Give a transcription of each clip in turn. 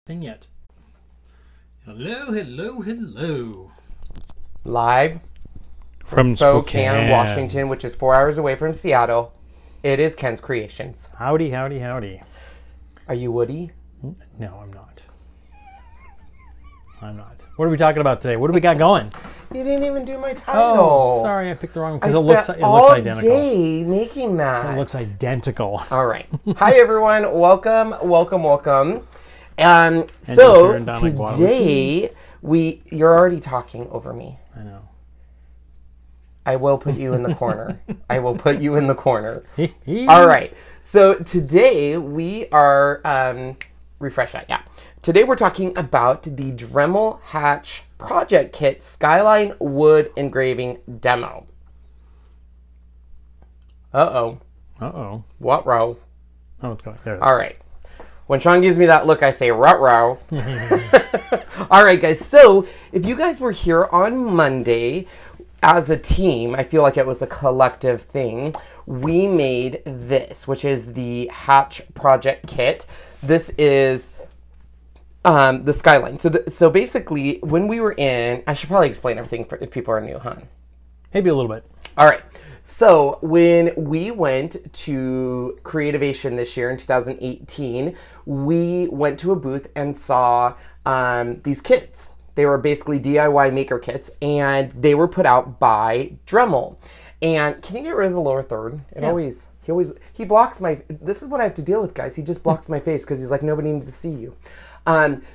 Thing yet. Hello, hello, hello. Live from Spokane, Washington, which is 4 hours away from Seattle. It is Ken's Kreations. Howdy, howdy, howdy. Are you Woody? No, I'm not. I'm not. What are we talking about today? What do we got going? You didn't even do my title. Oh, sorry, I picked the wrong because it looks identical. All day making that. It looks identical. All right. Hi everyone. Welcome, welcome, welcome. So today you're already talking over me. I know. I will put you in the corner. I will put you in the corner. All right. So today we are refresh that. Yeah. Today we're talking about the Dremel Hatch Project Kit Skyline Wood Engraving Demo. Uh-oh. Uh-oh. What row? Oh, it's going. There it is. All right. When Sean gives me that look, I say, ruh-roh. All right, guys. So if you guys were here on Monday, as a team, I feel like it was a collective thing, we made this, which is the Hatch Project Kit. This is the Skyline. So basically, when we were in, I should probably explain everything for if people are new, huh? Maybe a little bit. All right. So when we went to Creativation this year in 2018, we went to a booth and saw these kits. They were basically DIY maker kits, and they were put out by Dremel. And can you get rid of the lower third? He blocks my, this is what I have to deal with, guys. He just blocks my face because he's like, nobody needs to see you.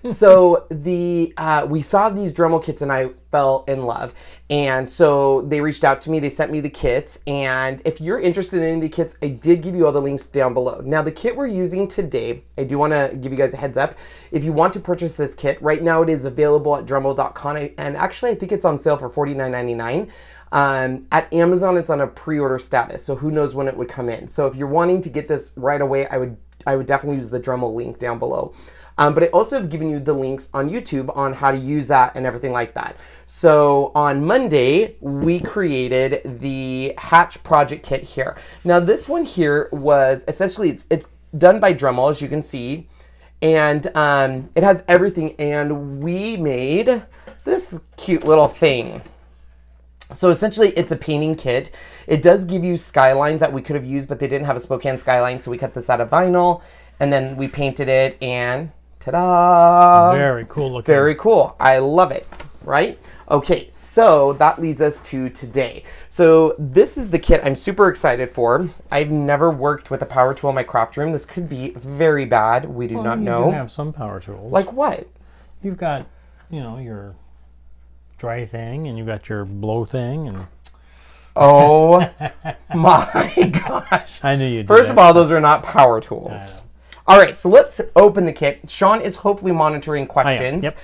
So we saw these Dremel kits and I fell in love. And so they reached out to me, they sent me the kits. And if you're interested in any of the kits, I did give you all the links down below. Now the kit we're using today, I do want to give you guys a heads up. If you want to purchase this kit, right now it is available at Dremel.com. And actually I think it's on sale for $49.99. At Amazon, it's on a pre-order status. So who knows when it would come in. So if you're wanting to get this right away, I would definitely use the Dremel link down below. But I also have given you the links on YouTube on how to use that and everything like that. So on Monday, we created the Hatch Project Kit here. Now this one here was essentially, it's done by Dremel, as you can see. And it has everything. And we made this cute little thing. So essentially, it's a painting kit. It does give you skylines that we could have used, but they didn't have a Spokane skyline. So we cut this out of vinyl. And then we painted it and... ta-da! Very cool looking. Very cool. I love it, right? Okay, so that leads us to today. So this is the kit I'm super excited for. I've never worked with a power tool in my craft room. This could be very bad. We do not know. You do have some power tools. Like what? You've got, you know, your dry thing and you've got your blow thing and... Oh my gosh. I knew you'd do First of all, those are not power tools. All right, so let's open the kit. Sean is hopefully monitoring questions. Yep.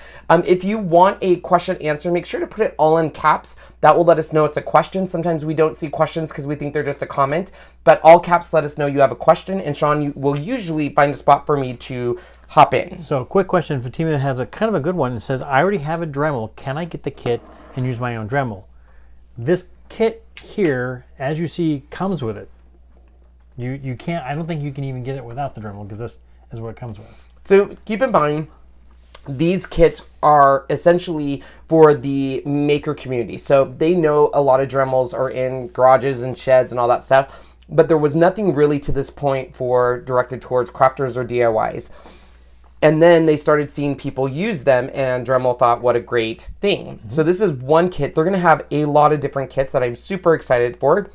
If you want a question answered, make sure to put it all in caps. That will let us know it's a question. Sometimes we don't see questions because we think they're just a comment. But all caps let us know you have a question, and Sean will usually find a spot for me to hop in. So quick question. Fatima has a kind of a good one. It says, I already have a Dremel. Can I get the kit and use my own Dremel? This kit here, as you see, comes with it. You can't, I don't think you can even get it without the Dremel because this is what it comes with. So keep in mind, these kits are essentially for the maker community. So they know a lot of Dremels are in garages and sheds and all that stuff, but there was nothing really to this point for directed towards crafters or DIYs. And then they started seeing people use them and Dremel thought, what a great thing. So this is one kit. They're gonna have a lot of different kits that I'm super excited for.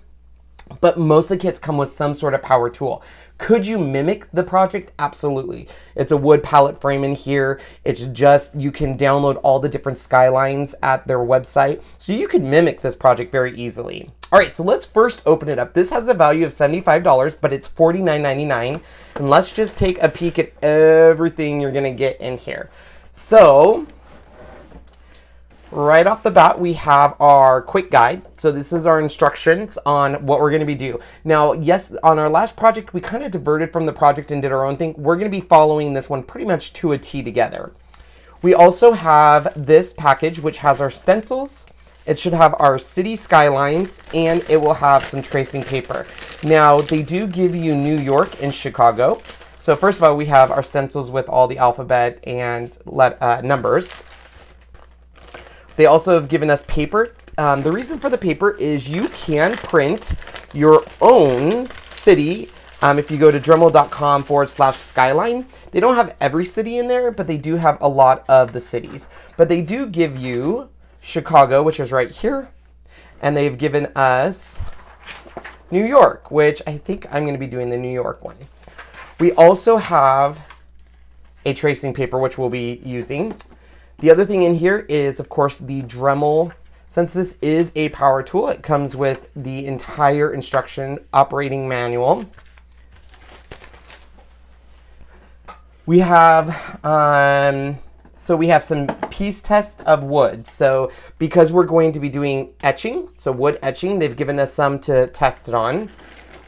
But most of the kits come with some sort of power tool. Could you mimic the project? Absolutely. It's a wood pallet frame in here. It's just, you can download all the different skylines at their website. So you could mimic this project very easily. All right, so let's first open it up. This has a value of $75, but it's $49.99. And let's just take a peek at everything you're gonna get in here. So, right off the bat, we have our quick guide. So this is our instructions on what we're going to be doing. Now, yes, on our last project, we kind of diverted from the project and did our own thing. We're going to be following this one pretty much to a T together. We also have this package, which has our stencils. It should have our city skylines, and it will have some tracing paper. Now, they do give you New York and Chicago. So first of all, we have our stencils with all the alphabet and numbers. They also have given us paper. The reason for the paper is you can print your own city. If you go to dremel.com/Skyline, they don't have every city in there, but they do have a lot of the cities. But they do give you Chicago, which is right here. And they've given us New York, which I think I'm going to be doing the New York one. We also have a tracing paper, which we'll be using. The other thing in here is, of course, the Dremel. Since this is a power tool, it comes with the entire instruction operating manual. We have, we have some piece test of wood. So because we're going to be doing etching, so wood etching, they've given us some to test it on.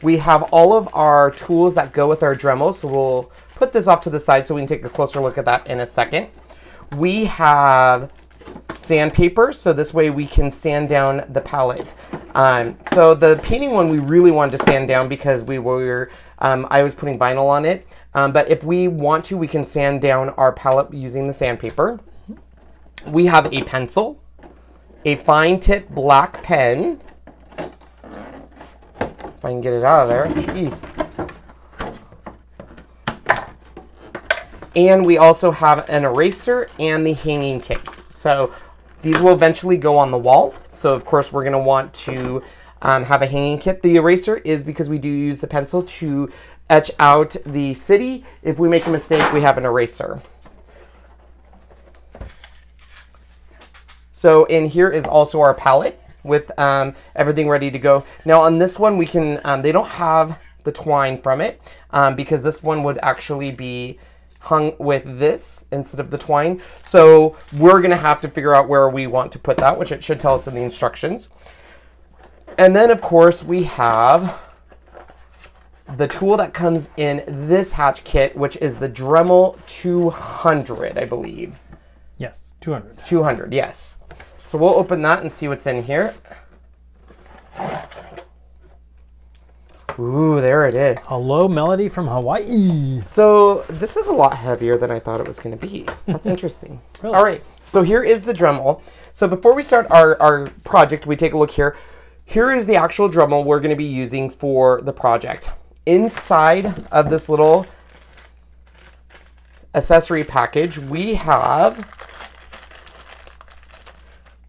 We have all of our tools that go with our Dremel. So we'll put this off to the side so we can take a closer look at that in a second. We have sandpaper, so this way we can sand down the palette. So the painting one we really wanted to sand down because we were, I was putting vinyl on it. But if we want to, we can sand down our palette using the sandpaper. We have a pencil, a fine tip black pen. If I can get it out of there, jeez. And we also have an eraser and the hanging kit. So these will eventually go on the wall. So of course we're going to want to have a hanging kit. The eraser is because we do use the pencil to etch out the city. If we make a mistake, we have an eraser. So in here is also our palette with everything ready to go. Now on this one, we can, they don't have the twine from it because this one would actually be hung with this instead of the twine. So we're gonna have to figure out where we want to put that, which it should tell us in the instructions. And then of course we have the tool that comes in this hatch kit, which is the Dremel 200, I believe. Yes, 200. 200, yes. So we'll open that and see what's in here. Ooh, there it is. Hello, Melody from Hawaii. So this is a lot heavier than I thought it was going to be. That's interesting. Really? All right, so here is the Dremel. So before we start our project, we take a look here. Here is the actual Dremel we're going to be using for the project. Inside of this little accessory package, we have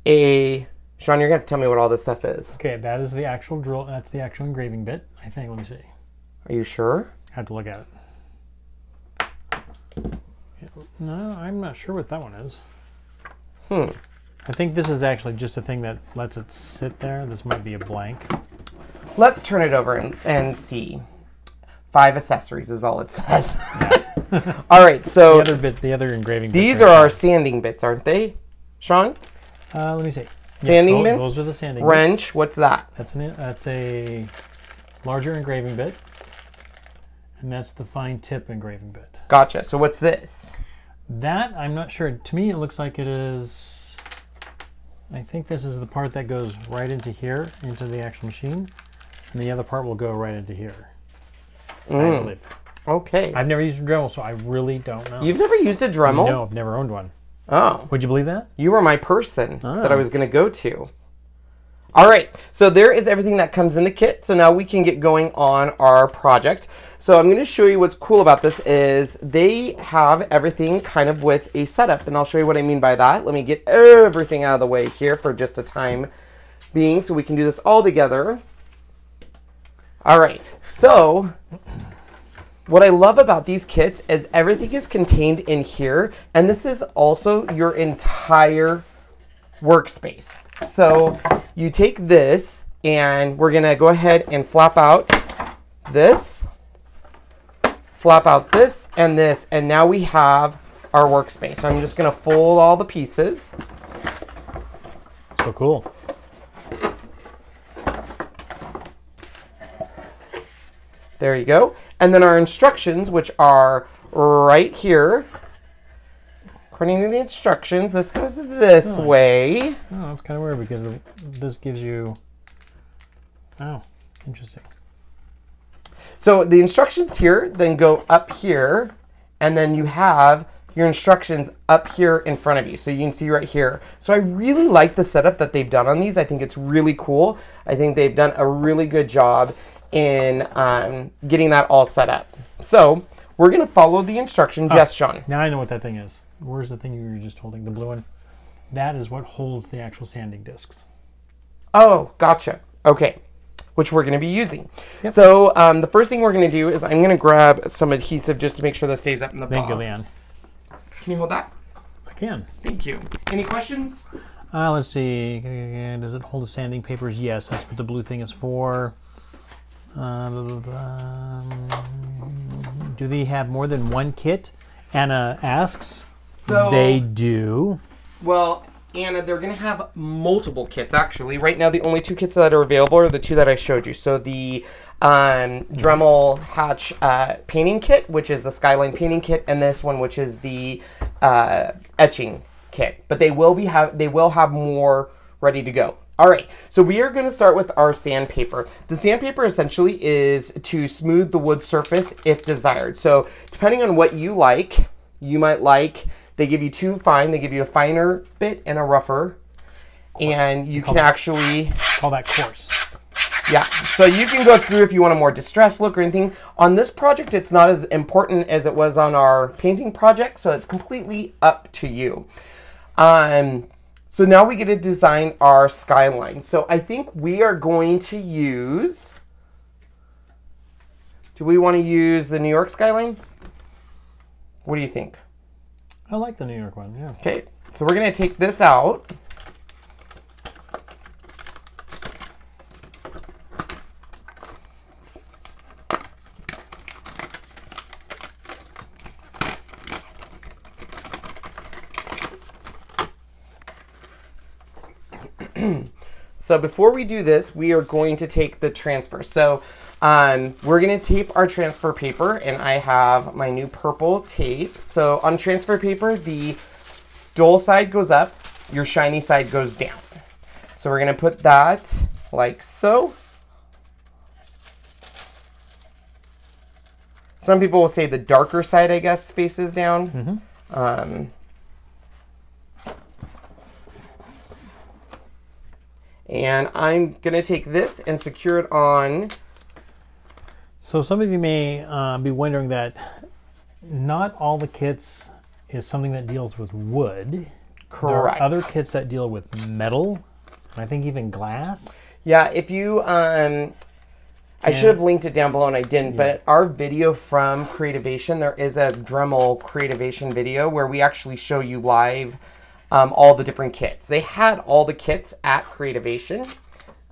a... Sean, you're going to tell me what all this stuff is. Okay, that is the actual drill. That's the actual engraving bit, I think. Let me see. Are you sure? I have to look at it. No, I'm not sure what that one is. I think this is actually just a thing that lets it sit there. This might be a blank. Let's turn it over and see. 5 accessories is all it says. Yeah. All right, so the other engraving bits. These are our sanding bits, aren't they, Sean? Let me see. Sanding yes, bits? Those are the sanding wrench, bits. What's that? That's a larger engraving bit. And that's the fine tip engraving bit. Gotcha. So what's this? That, I'm not sure. To me, it looks like it is... I think this is the part that goes right into here, into the actual machine. And the other part will go right into here. I believe. Okay. I've never used a Dremel, so I really don't know. You've never used a Dremel? No, I've never owned one. Oh. Would you believe that? You were my person that I was going to go to. All right, so there is everything that comes in the kit. So now we can get going on our project. So I'm going to show you what's cool about this is they have everything kind of with a setup, and I'll show you what I mean by that. Let me get everything out of the way here for just a time being so we can do this all together. All right, so what I love about these kits is everything is contained in here, and this is also your entire workspace. So you take this, and we're gonna go ahead and flap out this, and this, and now we have our workspace. So I'm just gonna fold all the pieces. So cool. There you go. And then our instructions, which are right here. According to the instructions, this goes this way. Oh, that's kind of weird because this gives you... Oh, interesting. So the instructions here then go up here, and then you have your instructions up here in front of you. So you can see right here. So I really like the setup that they've done on these. I think it's really cool. I think they've done a really good job in getting that all set up. So we're gonna follow the instructions. Yes, Sean? Now I know what that thing is. Where's the thing you were just holding, the blue one? That is what holds the actual sanding discs. Oh, gotcha. Okay, which we're gonna be using. Yep. So the first thing we're gonna do is I'm gonna grab some adhesive just to make sure that stays up in the box. Thank you, Leanne. Can you hold that? I can. Thank you. Any questions? Let's see. Does it hold the sanding papers? Yes, that's what the blue thing is for. Do they have more than one kit? Anna asks. So they do. Well, Anna, they're going to have multiple kits, actually. Right now, the only 2 kits that are available are the 2 that I showed you. So the Dremel Hatch painting kit, which is the Skyline painting kit, and this one, which is the etching kit. But they will have more ready to go. All right, so we are going to start with our sandpaper. The sandpaper essentially is to smooth the wood surface if desired. So depending on what you like, you might like, they give you 2 fine, they give you a finer bit and a rougher. And you can actually call that coarse. Yeah, so you can go through if you want a more distressed look or anything. On this project, it's not as important as it was on our painting project, so it's completely up to you. So now we get to design our skyline. So I think we are going to use, do we want to use the New York skyline? What do you think? I like the New York one, yeah. Okay, so we're going to take this out. So before we do this, we are going to take the transfer. So we're going to tape our transfer paper, and I have my new purple tape. So on transfer paper, the dull side goes up, your shiny side goes down. So we're going to put that like so. Some people will say the darker side, I guess, faces down. Mm-hmm. And I'm going to take this and secure it on. So some of you may be wondering that not all the kits is something that deals with wood. Correct. There are other kits that deal with metal, and I think even glass. Yeah, if you, I should have linked it down below and I didn't, but our video from Creativation, there is a Dremel Creativation video where we actually show you live all the different kits. They had all the kits at Creativation,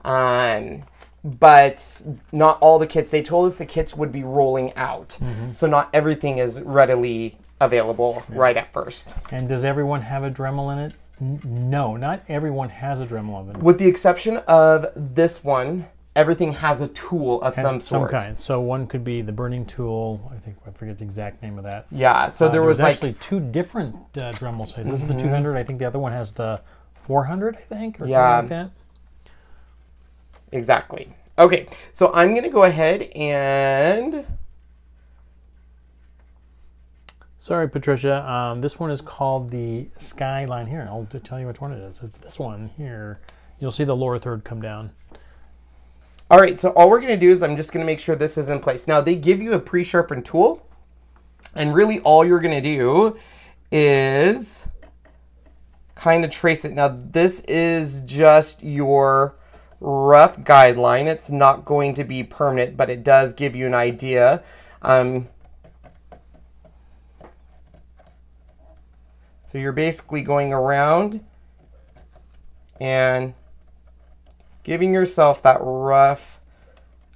but not all the kits. They told us the kits would be rolling out. Mm-hmm. So not everything is readily available right at first. And does everyone have a Dremel in it? No, not everyone has a Dremel in it. With the exception of this one, everything has a tool of some sort. Some kind. So one could be the burning tool. I forget the exact name of that. Yeah, so there was like actually 2 different Dremel sizes. This is the 200. I think the other one has the 400, I think, or something like that. Exactly. Okay, so I'm going to go ahead and... Sorry, Patricia. This one is called the Skyline. Here, I'll tell you which one it is. It's this one here. You'll see the lower third come down. All right, so all we're going to do is I'm just going to make sure this is in place. Now, they give you a pre-sharpened tool, and really all you're going to do is kind of trace it. Now, this is just your rough guideline. It's not going to be permanent, but it does give you an idea. So you're basically going around and giving yourself that rough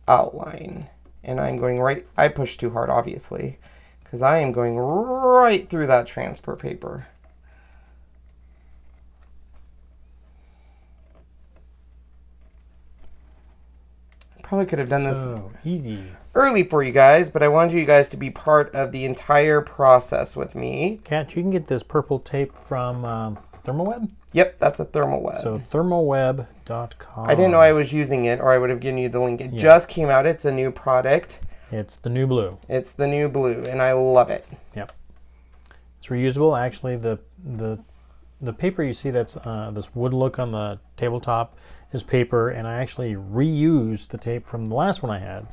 outline. And I'm going right, I pushed too hard, obviously, because I am going right through that transfer paper. Probably could have done this easy early for you guys, but I wanted you guys to be part of the entire process with me. Kat, you can get this purple tape from Thermoweb? Yep, that's a Thermoweb. So thermoweb.com. I didn't know I was using it, or I would have given you the link. It just came out. It's a new product. It's the new blue. It's the new blue, and I love it. Yep. It's reusable. Actually, the paper you see that's this wood look on the tabletop is paper, and I actually reused the tape from the last one I had.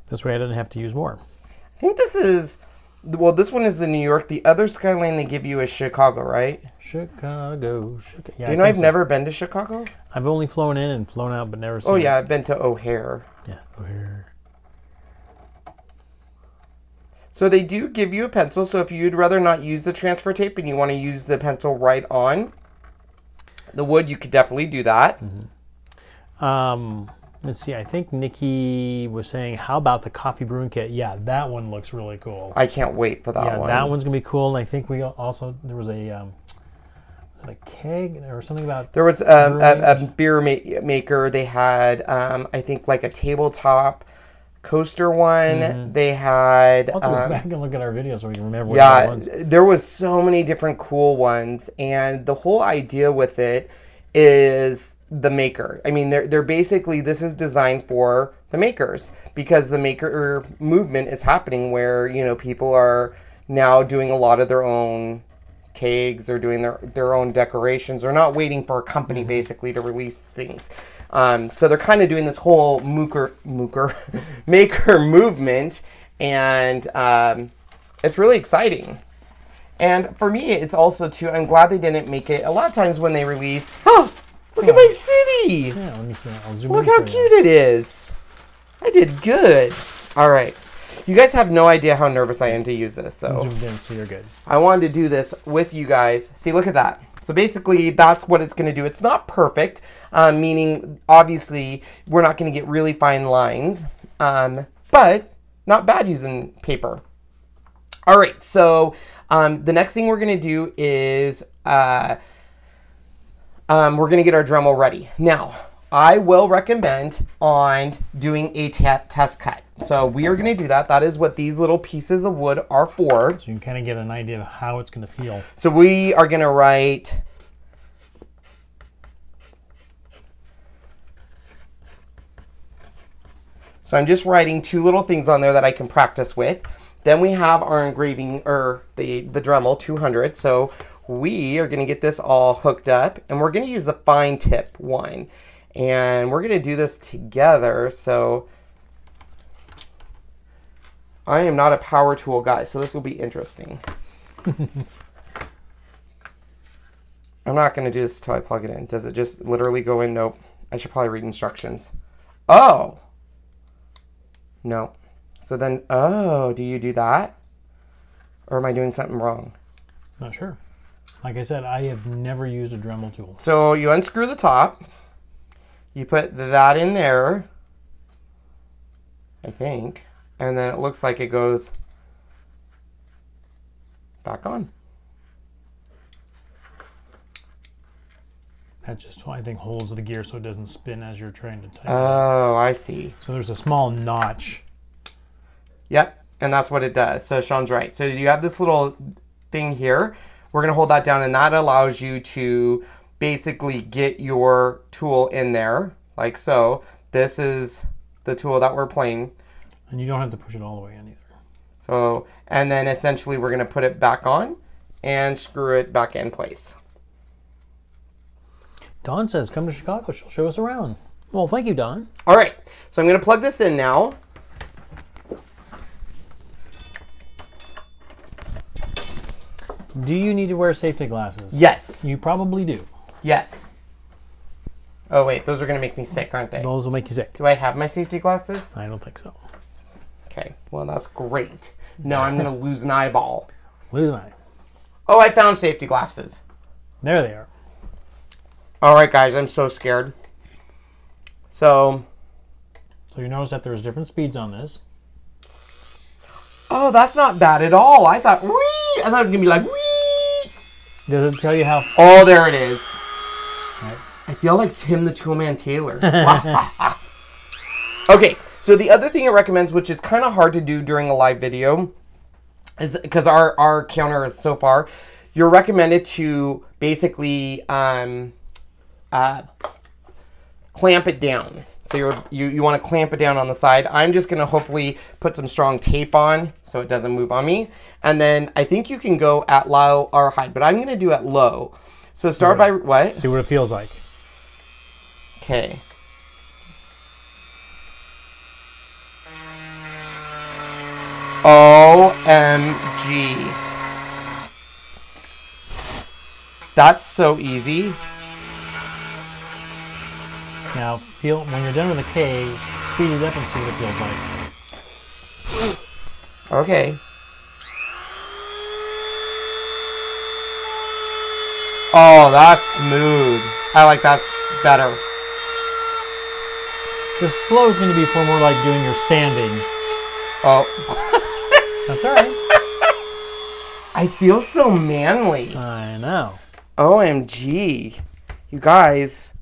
This way I didn't have to use more. I think this is, well, this one is the New York. The other Skyline they give you is Chicago, right? Chicago. Yeah, do you know I've never been to Chicago? I've only flown in and flown out, but never seen Oh, yeah, I've been to O'Hare. Yeah, O'Hare. So they do give you a pencil, so if you'd rather not use the transfer tape and you want to use the pencil right on the wood, you could definitely do that. Mm-hmm. Let's see, I think Nikki was saying, how about the coffee brewing kit? Yeah, that one looks really cool. I can't wait for that one. Yeah, that one's going to be cool, and I think we also, there was a keg or something about... There was a beer maker. They had, I think, like a tabletop coaster one. Mm-hmm. They had... I'll have to go back and look at our videos so we can remember what that was. Yeah, there was so many different cool ones, and the whole idea with it is the maker. I mean, they're basically, this is designed for the makers, because the maker movement is happening where, you know, people are now doing a lot of their own kegs, they're doing their own decorations. They're not waiting for a company basically to release things. So they're kind of doing this whole maker movement, and it's really exciting. And for me, it's also too, I'm glad they didn't make it. A lot of times when they release, oh, look at my city. Yeah, let me see. I'll zoom Look how cute it is. I did good. All right. You guys have no idea how nervous I am to use this, so zoomed in, so you're good. I wanted to do this with you guys. See, look at that. So basically, that's what it's going to do. It's not perfect, meaning obviously we're not going to get really fine lines, but not bad using paper. All right, so the next thing we're going to do is we're going to get our Dremel ready. Now, I will recommend on doing a test cut. So we are going to do that. That is what these little pieces of wood are for. So you can kind of get an idea of how it's going to feel. So we are going to write... So I'm just writing two little things on there that I can practice with. Then we have our engraving, or the Dremel 200. So we are going to get this all hooked up, and we're going to use the fine tip one. And we're going to do this together. So I am not a power tool guy, so this will be interesting. I'm not going to do this until I plug it in. Does it just literally go in? Nope. I should probably read instructions. Oh! No. So then, oh, do you do that? Or am I doing something wrong? Not sure. Like I said, I have never used a Dremel tool. So you unscrew the top. You put that in there, I think. And then it looks like it goes back on. That just, I think, holds the gear so it doesn't spin as you're trying to tighten it. Oh, I see. So there's a small notch. Yep, and that's what it does. So Sean's right. So you have this little thing here. We're going to hold that down, and that allows you to basically get your tool in there, like so. This is the tool that we're playing. And you don't have to push it all the way in either. So, and then essentially we're going to put it back on and screw it back in place. Dawn says, come to Chicago. She'll show us around. Well, thank you, Dawn. All right, so I'm going to plug this in now. Do you need to wear safety glasses? Yes. You probably do. Yes. Oh, wait, those are going to make me sick, aren't they? Those will make you sick. Do I have my safety glasses? I don't think so. Okay, well, that's great. Now I'm going to lose an eyeball. Lose an eye. Oh, I found safety glasses. There they are. All right, guys, I'm so scared. So you notice that there's different speeds on this. Oh, that's not bad at all. I thought, whee! I thought it was going to be like, whee! Does it tell you how? Oh, there it is. Right. I feel like Tim the Toolman Taylor. Okay, so the other thing it recommends, which is kind of hard to do during a live video, is because our counter is so far, you're recommended to basically clamp it down. So you want to clamp it down on the side. I'm just going to hopefully put some strong tape on so it doesn't move on me. And then I think you can go at low or high, but I'm going to do at low. So start by what? See what it feels like. Okay. OMG. That's so easy. Now, when you're done with the K, speed it up and see what it feels like. Okay. Oh, that's smooth. I like that better. The slow is going to be for more like doing your sanding. Oh. That's all right. I feel so manly. I know. OMG. You guys,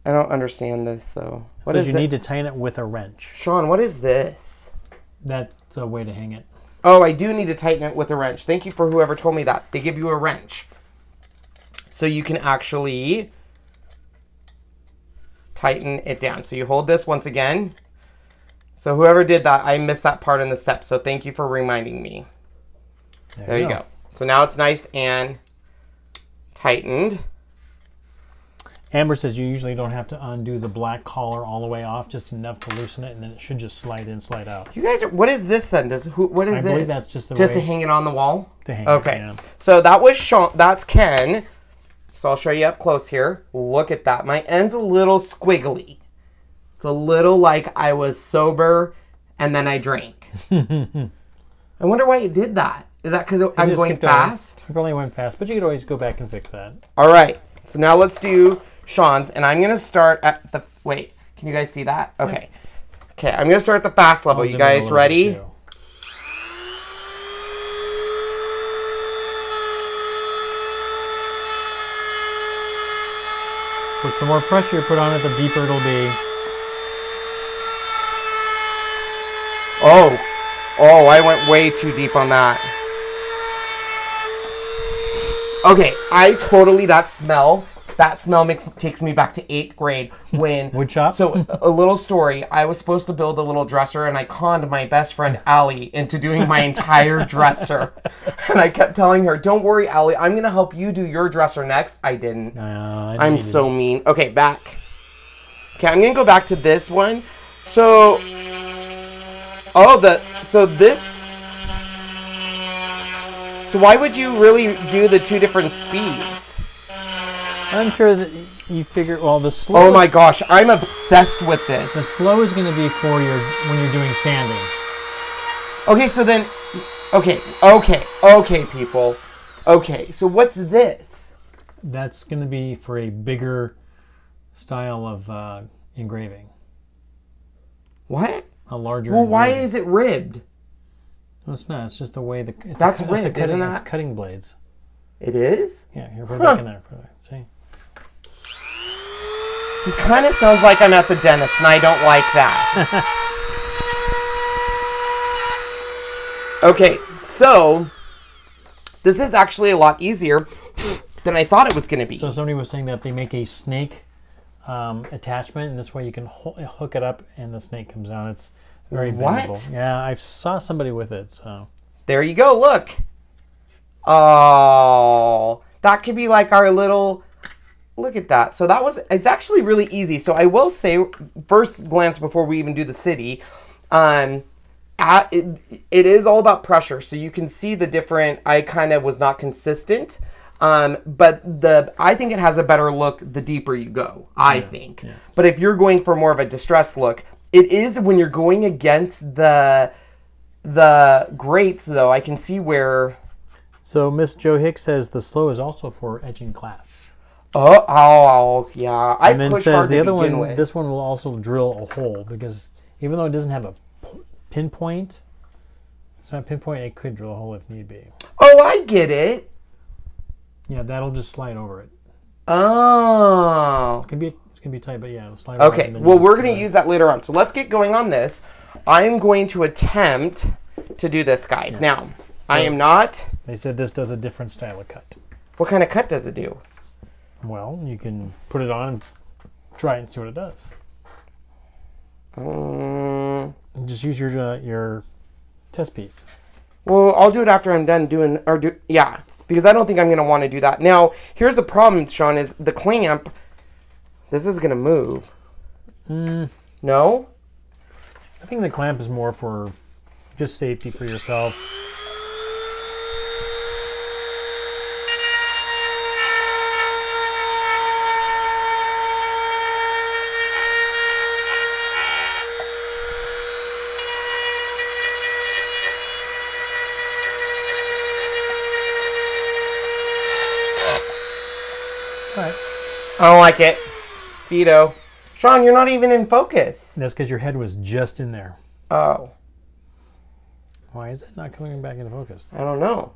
I don't understand this though. What is it? You need to tighten it with a wrench. Sean, what is this? That's a way to hang it. Oh, I do need to tighten it with a wrench. Thank you for whoever told me that. They give you a wrench. So you can actually tighten it down. So you hold this once again. So whoever did that, I missed that part in the step. So thank you for reminding me. There you go. So now it's nice and tightened. Amber says you usually don't have to undo the black collar all the way off, just enough to loosen it, and then it should just slide in, slide out. You guys are, what is this then? What is this? I believe that's just a just way to hang it on the wall? To hang okay. it, yeah. So that was Sean, that's Ken. So I'll show you up close here. Look at that. My end's a little squiggly. It's a little like I was sober and then I drank. I wonder why it did that. Is that because I'm going fast? You probably went fast, but you could always go back and fix that. All right. So now let's do Sean's, and I'm going to start at the, wait, can you guys see that? Okay. Okay, I'm going to start at the fast level. You guys ready? The more pressure you put on it, the deeper it'll be. Oh, I went way too deep on that. Okay, that smell takes me back to 8th grade when... Wood shop? So, a little story. I was supposed to build a little dresser, and I conned my best friend, Allie, into doing my entire dresser. And I kept telling her, don't worry, Allie, I'm going to help you do your dresser next. I didn't. I'm so mean. Okay, back. Okay, I'm going to go back to this one. So... So why would you really do the 2 different speeds? I'm sure that you figure, well, the slow... Oh my gosh, I'm obsessed with this. The slow is going to be for when you're doing sanding. Okay, so then... Okay, people. Okay, so what's this? That's going to be for a bigger style of engraving. What? A larger Well, why is it ribbed? No, it's not. It's just the way that's ribbed, isn't that? It's cutting blades. It is? Yeah, here, put it back in there. See? This kind of sounds like I'm at the dentist, and I don't like that. Okay, so this is actually a lot easier than I thought it was going to be. So somebody was saying that they make a snake attachment, and this way you can hook it up, and the snake comes down. It's very bendable. What? Yeah, I saw somebody with it. So there you go. Look. Oh, that could be like our little. Look at that. So it's actually really easy. So I will say, first glance before we even do the city, it is all about pressure. So you can see the different. I kind of was not consistent. But I think it has a better look the deeper you go, I think. Yeah. But if you're going for more of a distressed look, it is when you're going against the grates, though. I can see where... So Miss Jo Hicks says the slow is also for etching glass. Oh, yeah. And then says the other one, this one will also drill a hole, because even though it doesn't have a pinpoint, it's not pinpoint, it could drill a hole if need be. Oh, I get it. Yeah, that'll just slide over it. Oh. It's gonna be tight, but yeah, it'll slide over it. Okay, well, we're gonna use that later on. So let's get going on this. I'm going to attempt to do this, guys. Yeah. Now, so I am not... They said this does a different style of cut. What kind of cut does it do? Well, you can put it on, Try it and see what it does. Just use your test piece. Well, I'll do it after I'm done doing, yeah, because I don't think I'm going to want to do that. Now, here's the problem, Sean, is the clamp, this is going to move. No? I think the clamp is more for just safety for yourself. I don't like it. Veto. Sean, you're not even in focus. That's because your head was just in there. Oh. Why is it not coming back into focus? I don't know.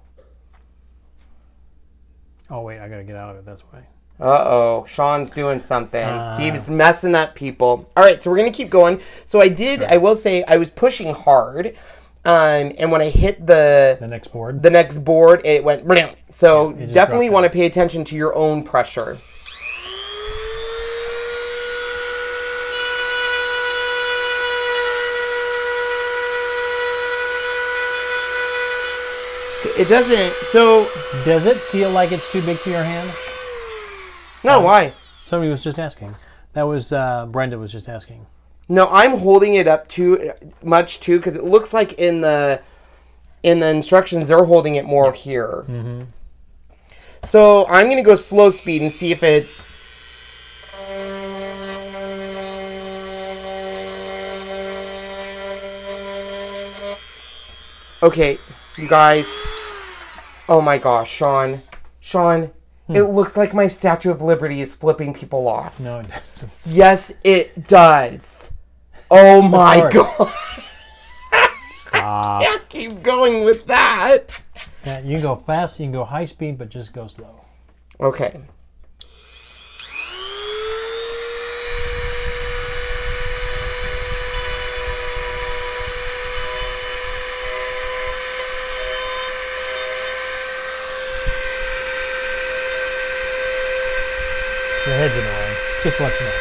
Oh, wait, I got to get out of it. That's why. Uh-oh. Sean's doing something. He's messing up people. All right, so we're going to keep going. So I will say, I was pushing hard. And when I hit the next board, it went brilliant. So yeah, definitely want to pay attention to your own pressure. It doesn't. So does it feel like it's too big for your hand? No, why? Somebody was just asking. That was Brenda was just asking. No, I'm holding it up too much too because it looks like in the instructions they're holding it more here. Mm-hmm. So I'm gonna go slow speed and see if it's. Okay, you guys. Oh my gosh, Sean. It looks like my Statue of Liberty is flipping people off. No, it doesn't. Yes, it does. Oh my god. Stop. I can't keep going with that. Yeah, you can go fast, you can go high speed, but just go slow. Okay. Your head's in the way. Just let you know.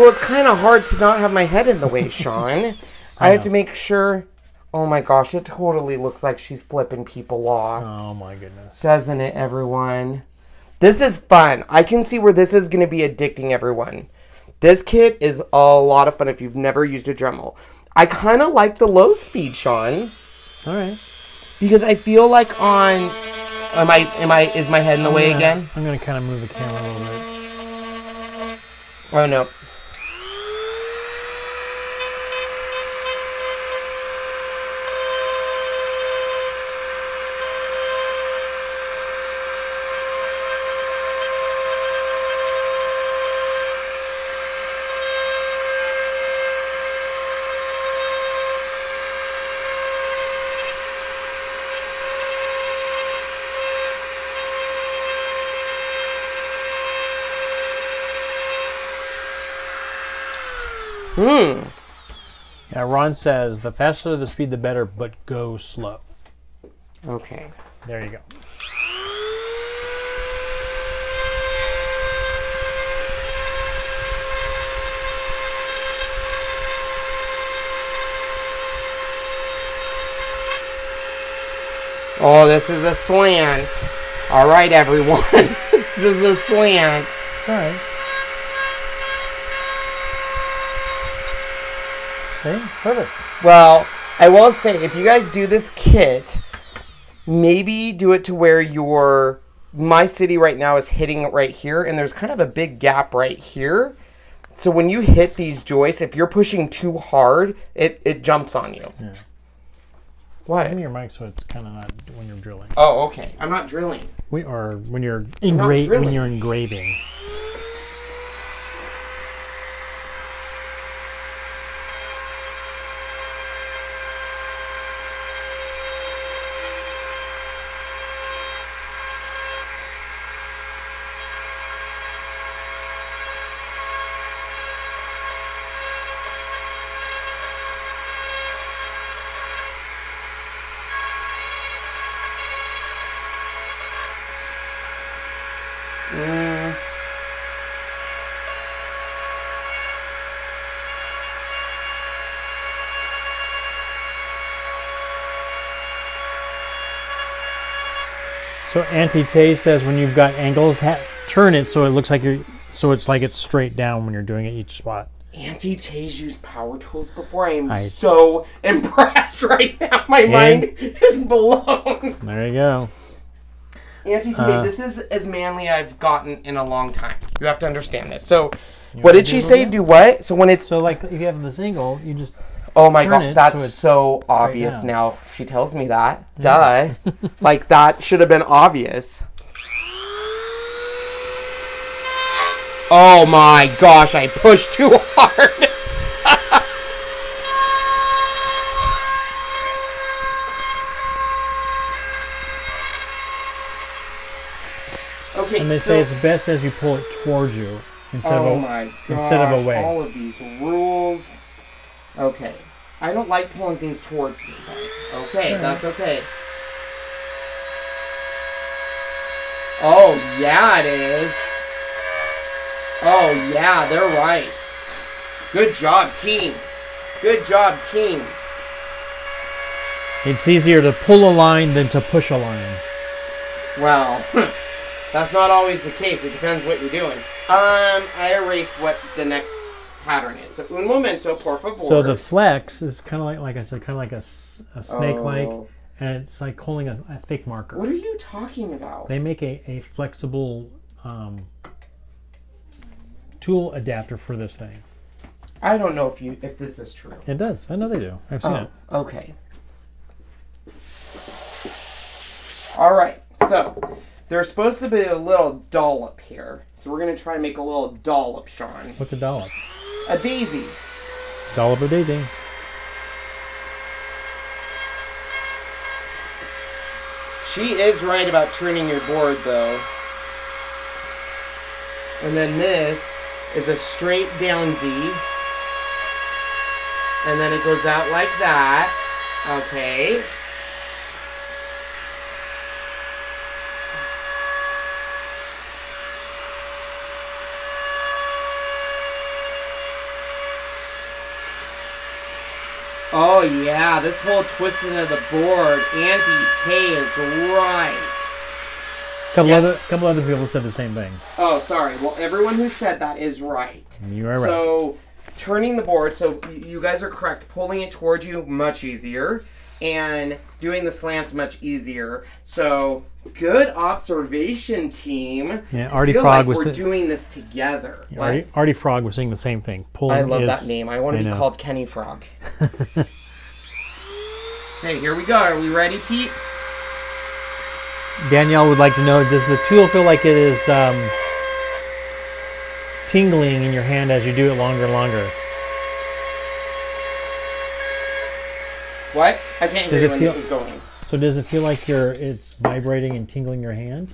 Well, it's kind of hard to not have my head in the way, Sean. I have to make sure. Oh my gosh, it totally looks like she's flipping people off. Oh my goodness. Doesn't it, everyone? This is fun. I can see where this is going to be addicting everyone. This kit is a lot of fun if you've never used a Dremel. I kind of like the low speed, Sean. All right. Because I feel like on... Is my head in the way again? I'm going to kind of move the camera a little bit. Oh, no. Yeah, Ron says the faster the speed, the better, but go slow. Okay. There you go. Oh, this is a slant. All right, everyone. This is a slant. All right. Okay, perfect. Well, I will say, if you guys do this kit, maybe do it to where my city right now is hitting it right here, and there's kind of a big gap right here. So when you hit these joists, if you're pushing too hard, it jumps on you. Yeah. What? Give me your mic so it's kind of not when you're drilling. Oh, okay. I'm not drilling. We are when you're engraving. So Auntie Tay says when you've got angles, turn it so it looks like it's straight down when you're doing it each spot. Auntie Tay's used power tools before. I am so impressed right now. My mind is blown. There you go. Auntie Tay, this is as manly I've gotten in a long time. You have to understand this. So, what did she say? Do what? So when it's... So like if you have the single, you just... Oh my god, that's so obvious now. She tells me that. Duh. Like that should have been obvious. Oh my gosh, I pushed too hard. Okay, and they say it's best as you pull it towards you instead of away. All of these rules. Okay. I don't like pulling things towards me, but okay, that's okay. Oh, yeah, it is. Oh, yeah, they're right. Good job, team. Good job, team. It's easier to pull a line than to push a line. Well, that's not always the case. It depends what you're doing. I erased what the next pattern is. So, un momento, por favor. So the flex is kind of like I said, kind of like a snake-like, and it's like holding a thick marker. What are you talking about? They make a flexible tool adapter for this thing. I don't know if this is true. It does. I know they do. I've seen it. Okay. All right. So there's supposed to be a little dollop here. So we're going to try and make a little dollop, Sean. What's a dollop? A daisy. Dollop or daisy. She is right about turning your board, though. And then this is a straight down Z. And then it goes out like that. Okay. Oh yeah, this whole twisting of the board, Auntie Tay is right. Couple other people said the same thing. Oh, sorry. Well, everyone who said that is right. You are right. So, turning the board, so you guys are correct. Pulling it towards you, much easier. And doing the slants, much easier. So, good observation, team. Yeah, Artie Feel Frog like was we're doing this together. Yeah, Artie Frog was saying the same thing. Pulling I love that name. I want to be called Kenny Frog. Okay, here we go. Are we ready, Pete? Danielle would like to know, does the tool feel like it is tingling in your hand as you do it longer and longer? What? I can't hear you when this is going. So does it feel like it's vibrating and tingling your hand?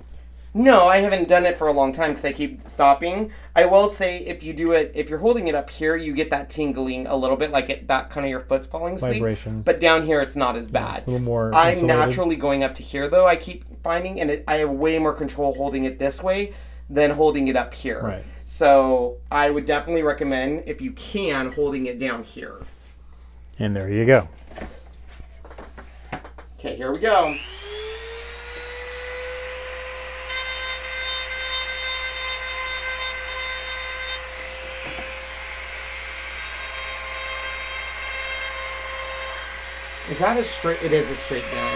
No, I haven't done it for a long time because I keep stopping. I will say if you do it, if you're holding it up here, you get that tingling a little bit, like that kind of your foot's falling asleep. Vibration. But down here, it's not as bad. Yeah, it's a little more I'm insulated. naturally going up to here, though, I keep finding, and I have way more control holding it this way than holding it up here. Right. So I would definitely recommend, if you can, holding it down here. And there you go. Okay, here we go. Is that a straight? It is a straight down.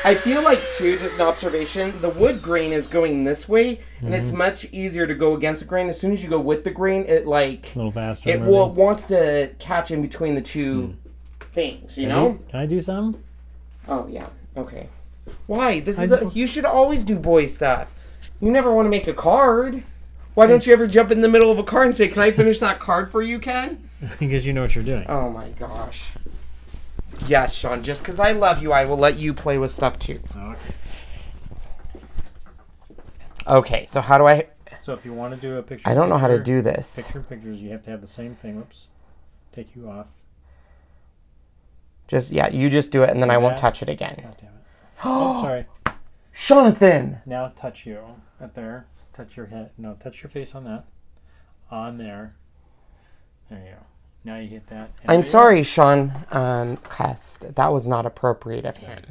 I feel like, too, just an observation, the wood grain is going this way, and it's much easier to go against the grain. As soon as you go with the grain, it like... A little faster. It wants to catch in between the two things, you know? Can I do some? Oh, yeah. Okay. Why? You should always do boy stuff. You never want to make a card. Why don't you ever jump in the middle of a card and say, can I finish that card for you, Ken? Because you know what you're doing. Oh, my gosh. Yes, Sean. Just because I love you, I will let you play with stuff, too. Okay. Okay, so how do I... So if you want to do a picture... I don't know how to do this. Pictures, you have to have the same thing. Oops. Take you off. Yeah, you just do it, and then I won't touch it again. God damn it. Oh, sorry. Jonathan! Now touch you. Right there. Touch your head. No, touch your face on that. On there. There you go. Now you get that. I'm sorry, Sean Cust. That was not appropriate of him.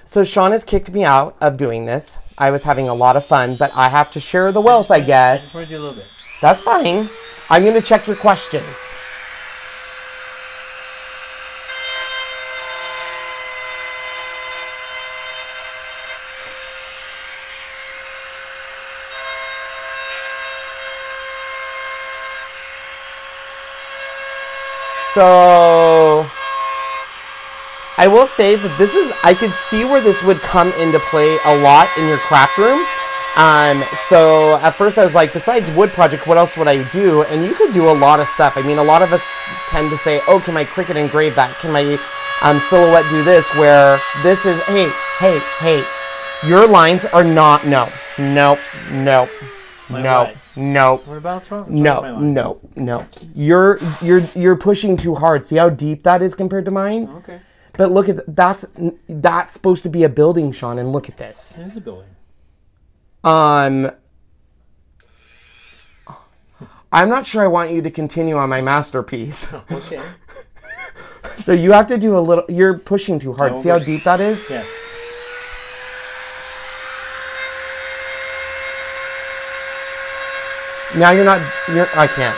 So Sean has kicked me out of doing this. I was having a lot of fun, but I have to share the wealth, I guess. I just wanted to do a little bit. That's fine. I'm going to check your questions. So I will say that this is, I could see where this would come into play a lot in your craft room. So at first I was like, besides wood project, what else would I do? And you could do a lot of stuff. I mean, a lot of us tend to say, oh, can my Cricut engrave that? Can my Silhouette do this? Where this is, hey, your lines are not, no. What about this one? No. You're pushing too hard. See how deep that is compared to mine? Okay. But look at that's supposed to be a building, Sean, and look at this. It is a building. I'm not sure I want you to continue on my masterpiece. Okay. So you have to do a little, you're pushing too hard. See how deep that is? Yeah. Now I can't.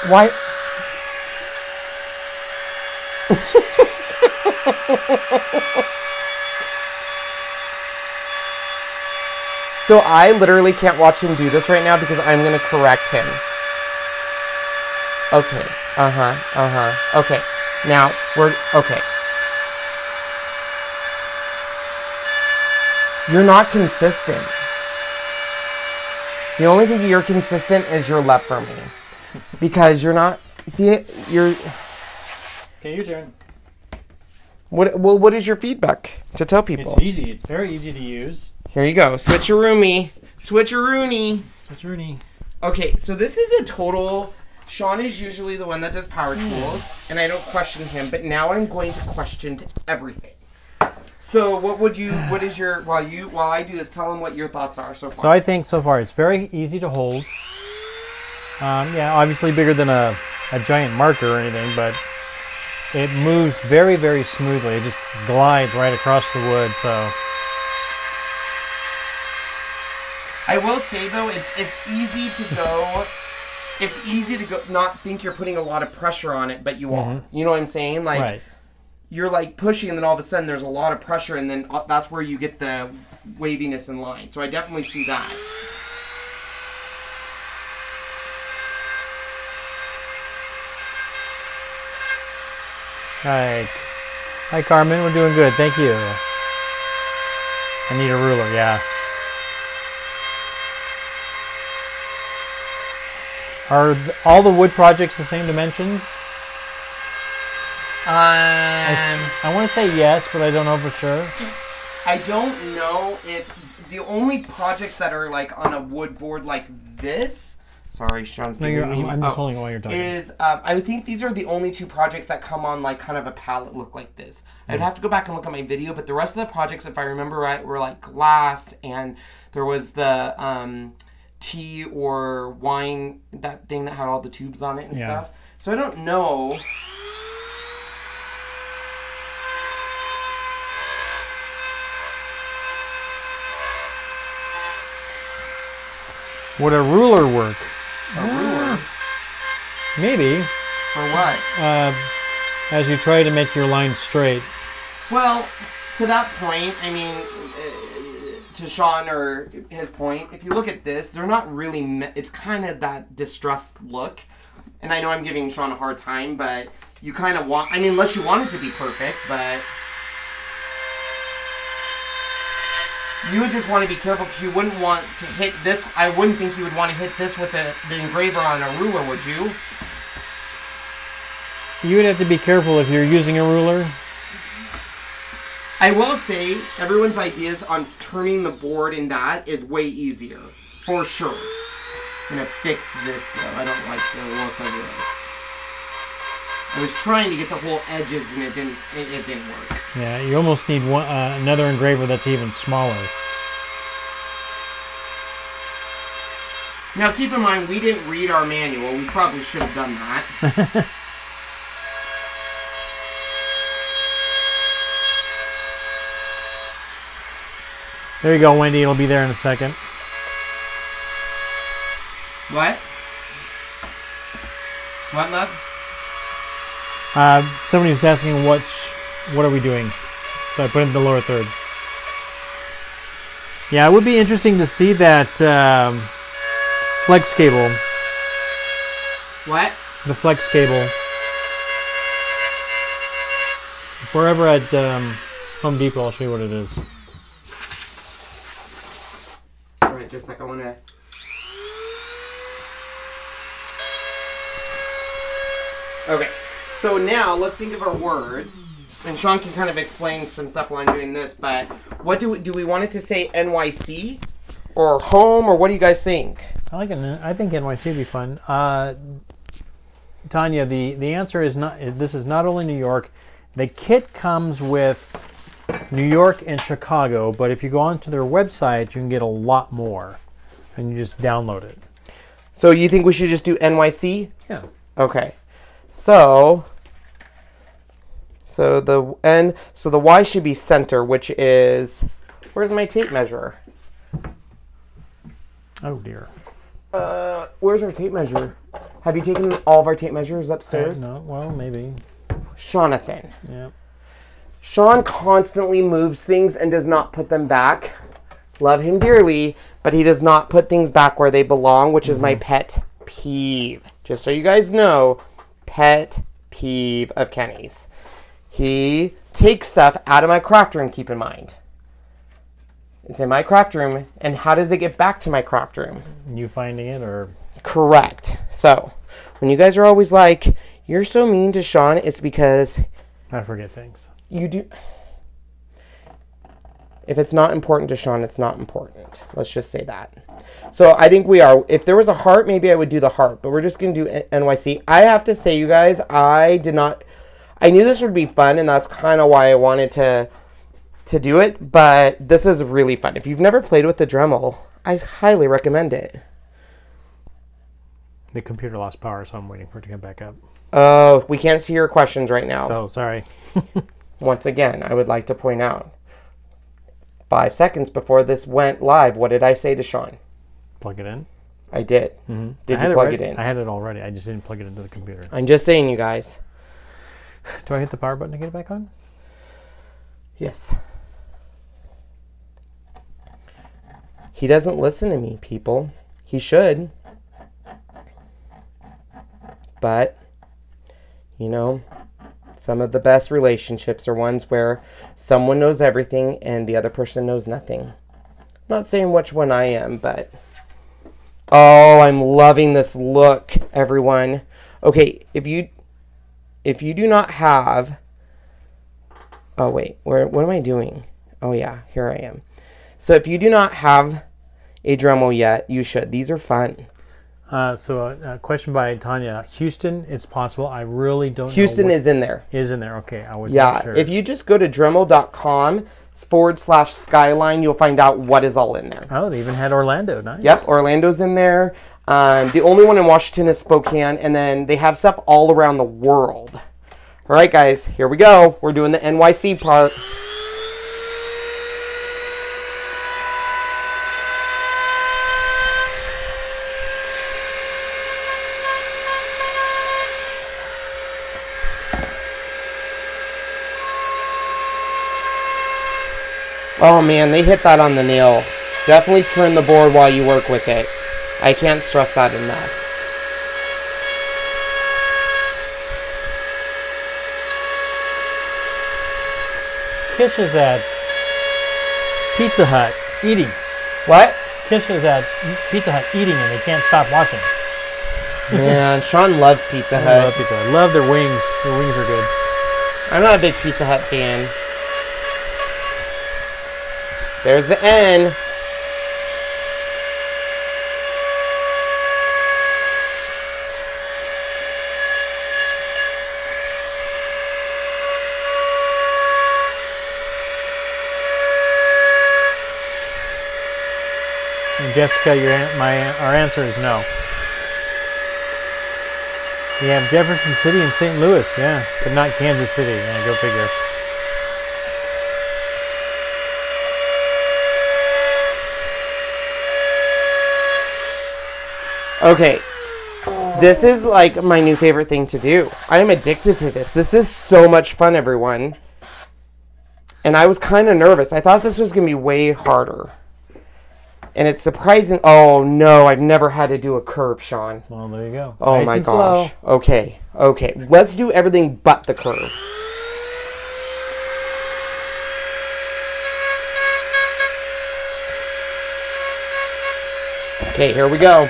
Why? So I literally can't watch him do this right now because I'm going to correct him. Okay. Okay. Now, okay. You're not consistent. The only thing you're consistent is your left for me. Because you're not, see it, you're... Okay, your turn. What is your feedback to tell people? It's easy. It's very easy to use. Here you go. Switcheroony. Switcheroony. Switcheroony. Okay, so this is a total... Sean is usually the one that does power tools, and I don't question him, but now I'm going to question everything. So what is your, while I do this, tell them what your thoughts are so far. So I think so far it's very easy to hold. Yeah, obviously bigger than a giant marker or anything, but it moves very, very smoothly. It just glides right across the wood, so. I will say though, it's easy to go... It's easy to go, not think you're putting a lot of pressure on it, but you are. You know what I'm saying? Like, right. You're like pushing, and then all of a sudden there's a lot of pressure, and then that's where you get the waviness in line. So I definitely see that. Hi, Carmen. We're doing good. Thank you. I need a ruler. Yeah. Are all the wood projects the same dimensions? I want to say yes, but I don't know for sure. I don't know if the only projects that are like on a wood board like this. Sorry, Sean's giving me. I'm just holding it while you're talking. I think these are the only two projects that come on like kind of a palette look like this. I'd have to go back and look at my video, but the rest of the projects, if I remember right, were like glass, and there was the tea or wine, that thing that had all the tubes on it and stuff. So I don't know. Would a ruler work? A ruler? Maybe. For what? As you try to make your line straight. Well, to that point, I mean, to Sean or his point, if you look at this, they're not really, it's kind of that distressed look. And I know I'm giving Sean a hard time, but you kind of want, I mean, unless you want it to be perfect, but you would just want to be careful because you wouldn't want to hit this. I wouldn't think you would want to hit this with the engraver on a ruler, would you? You would have to be careful if you're using a ruler. I will say, everyone's ideas on turning the board in that is way easier, for sure. I'm going to fix this, though. I don't like the look of this. I was trying to get the whole edges and it didn't work. Yeah, you almost need one, another engraver that's even smaller. Now keep in mind, we didn't read our manual. We probably should have done that. There you go, Wendy. It'll be there in a second. What? What, love? Somebody was asking what are we doing? So I put in the lower third. Yeah, it would be interesting to see that flex cable. What? The flex cable. If we're ever at Home Depot, I'll show you what it is. Alright, just like I want to... Okay, so now let's think of our words. And Sean can kind of explain some stuff while I'm doing this, but what do we want it to say NYC? Or home, or what do you guys think? I think NYC would be fun. Tanya, the answer is not, this is not only New York. The kit comes with New York and Chicago, but if you go onto their website, you can get a lot more. And you just download it. So you think we should just do NYC? Yeah. Okay. So the Y should be center, which is, where's my tape measure? Oh dear. Where's our tape measure? Have you taken all of our tape measures upstairs? No, well, maybe. Jonathan. Yeah. Sean constantly moves things and does not put them back. Love him dearly, but he does not put things back where they belong, which is my pet peeve. Just so you guys know, pet peeve of Kenny's. He takes stuff out of my craft room, keep in mind. It's in my craft room, and how does it get back to my craft room? You finding it, or? Correct. So, when you guys are always like, you're so mean to Sean, it's because... I forget things. You do... If it's not important to Sean, it's not important. Let's just say that. So I think we are. If there was a heart, maybe I would do the heart, but we're just going to do NYC. I have to say, you guys, I knew this would be fun, and that's kind of why I wanted to do it, but this is really fun. If you've never played with the Dremel, I highly recommend it. The computer lost power, so I'm waiting for it to come back up. Oh, we can't see your questions right now. So, sorry. Once again, I would like to point out, 5 seconds before this went live, what did I say to Sean? Plug it in? I did. Mm-hmm. Did you plug it in? I had it already. I just didn't plug it into the computer. I'm just saying, you guys. Do I hit the power button to get it back on? Yes. He doesn't listen to me, people. He should. But, you know, some of the best relationships are ones where someone knows everything and the other person knows nothing. I'm not saying which one I am, but... Oh, I'm loving this look, everyone. Okay, if you do not have... Oh, wait. What am I doing? Oh, yeah. Here I am. So if you do not have a Dremel yet, you should. These are fun. So a question by Tanya. Houston, it's possible. I really don't know. Houston is in there. Is in there. Okay. I was not not sure. If you just go to Dremel.com/Skyline, you'll find out what is all in there. Oh, they even had Orlando. Nice. Yep. Orlando's in there. The only one in Washington is Spokane. And then they have stuff all around the world. All right, guys. Here we go. We're doing the NYC part. Oh man, they hit that on the nail. Definitely turn the board while you work with it. I can't stress that enough. Kish is at Pizza Hut eating. What? Kish is at Pizza Hut eating and they can't stop watching. Man, Sean loves Pizza I Hut. love Pizza Hut. Love their wings. Their wings are good. I'm not a big Pizza Hut fan. There's the N. Jessica, our answer is no. We have Jefferson City and St. Louis, yeah, but not Kansas City. Yeah, go figure. Okay, this is like my new favorite thing to do. I am addicted to this. This is so much fun, everyone. And I was kind of nervous. I thought this was going to be way harder. And it's surprising. Oh, no, I've never had to do a curve, Sean. Well, there you go. Oh, nice my and gosh. slow. Okay, okay. Let's do everything but the curve. Okay, here we go.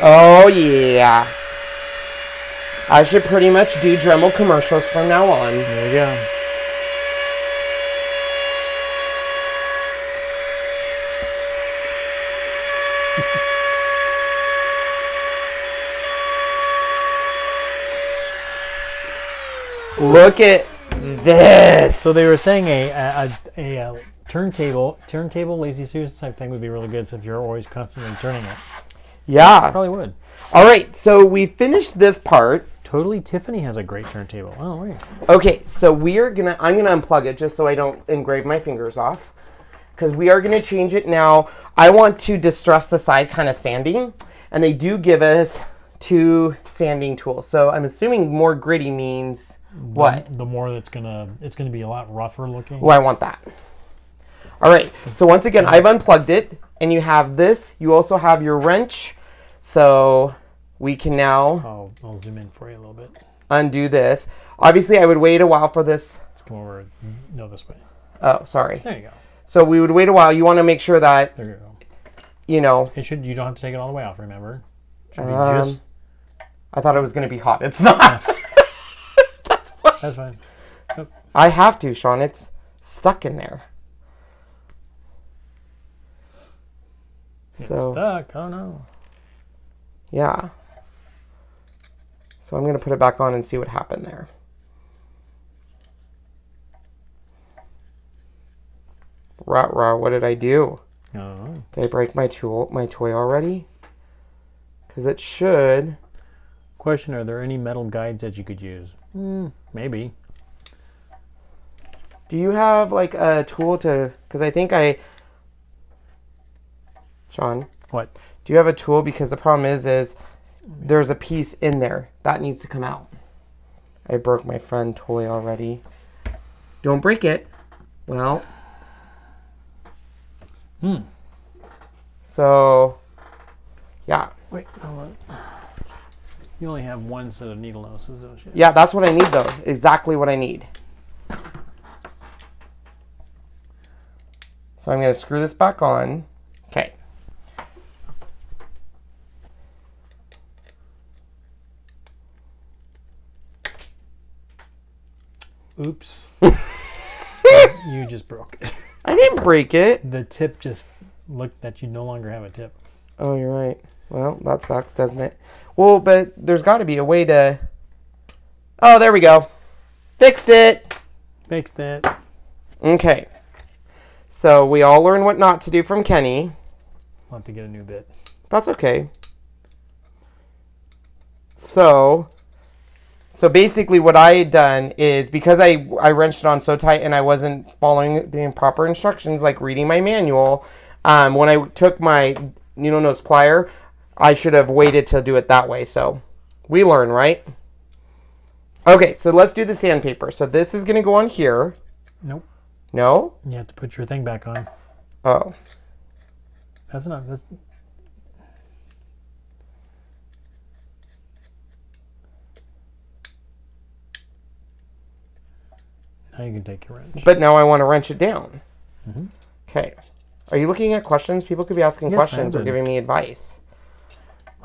Oh, yeah. I should pretty much do Dremel commercials from now on. There you go. Look at this. So they were saying a turntable Lazy Susan type thing would be really good. So if you're always constantly turning it, yeah, probably would. All right, so we finished this part. Totally, Tiffany has a great turntable. Oh, right. Okay, so I'm gonna unplug it just so I don't engrave my fingers off, because we are gonna change it now. I want to distress the side, kind of sanding, and they do give us 2 sanding tools. So I'm assuming more gritty means what? The more it's gonna be a lot rougher looking. Oh, I want that. All right, so once again, I've unplugged it, and you have this. You also have your wrench, so we can now I'll zoom in for you a little bit. Undo this. Obviously, I would wait a while for this. Let's come over. No, this way. Oh, sorry. There you go. So we would wait a while. You want to make sure that, There you go. you know. You don't have to take it all the way off, remember? It should be just... I thought it was going to be hot. It's not. That's fine. Oh. I have to, Sean. It's stuck in there. It's So stuck. Oh, no. yeah. So I'm going to put it back on and see what happened there. Rah, what did I do? Oh. Did I break my toy already? Because it should. Question, are there any metal guides that you could use? Maybe. Do you have like a tool to, because I think Sean. What? Do you have a tool? Because the problem is there's a piece in there that needs to come out. I broke my friend toy already. Don't break it. Well. So, yeah. Wait, hold on. You only have one set of needle noses, don't you? Yeah, that's what I need though. Exactly what I need. So I'm going to screw this back on. Okay. Oops. You just broke it. I didn't break it. The tip just looked that you no longer have a tip. Oh, you're right. Well, that sucks, doesn't it? Well, but there's got to be a way to... Oh, there we go. Fixed it. Fixed it. Okay. So we all learned what not to do from Kenny. I'll have to get a new bit. That's okay. So basically what I had done is, because I wrenched it on so tight and I wasn't following the proper instructions, like reading my manual, when I took my needle nose plier, I should have waited to do it that way. So we learn, right? Okay, so let's do the sandpaper. So this is going to go on here. Nope. No? You have to put your thing back on. Oh. That's enough. Now you can take your wrench. But now I want to wrench it down. Mm-hmm. Okay. Are you looking at questions? People could be asking questions or giving me advice.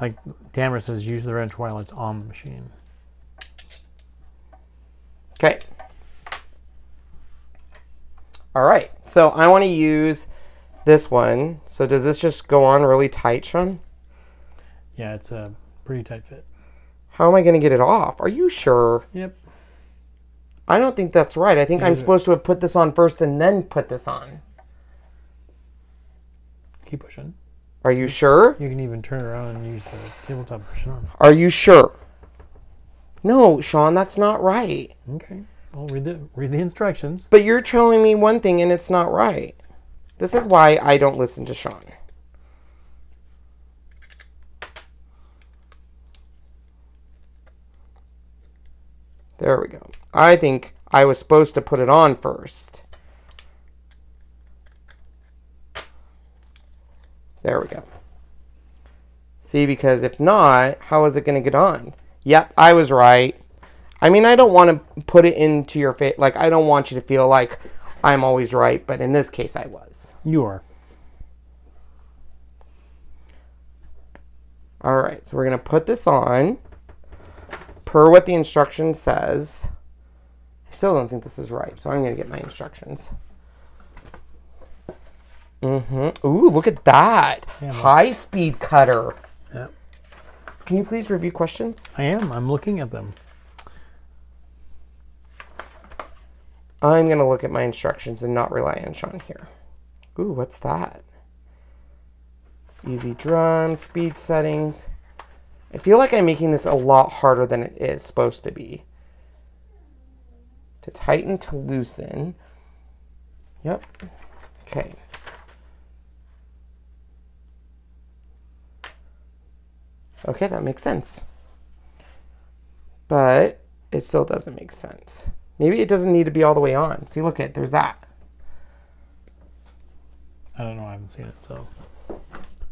Like Tamara says, use the wrench while it's on the machine. Okay. All right. So I want to use this one. So does this just go on really tight, Sean? Yeah, it's a pretty tight fit. How am I going to get it off? Are you sure? Yep. I don't think that's right. I think I'm supposed to have put this on first and then put this on. Keep pushing. Are you sure? You can even turn around and use the tabletop push it on. Are you sure? No, Sean, that's not right. Okay. Well, read the instructions. But you're telling me one thing and it's not right. This is why I don't listen to Sean. There we go. I think I was supposed to put it on first. There we go. See, because if not, how is it going to get on? Yep, I was right. I mean, I don't want to put it into your face. Like, I don't want you to feel like I'm always right, but in this case, I was. You are. All right, so we're going to put this on per what the instruction says. I still don't think this is right, so I'm going to get my instructions. Ooh, look at that. Yeah, high-speed cutter. Yep. Can you please review questions? I am. I'm looking at them. I'm going to look at my instructions and not rely on Sean here. Ooh, what's that? Easy drum, speed settings. I feel like I'm making this a lot harder than it is supposed to be. To tighten, to loosen. Yep. Okay. Okay, that makes sense. But it still doesn't make sense. Maybe it doesn't need to be all the way on. See, look at, there's that. I don't know. I haven't seen it, so.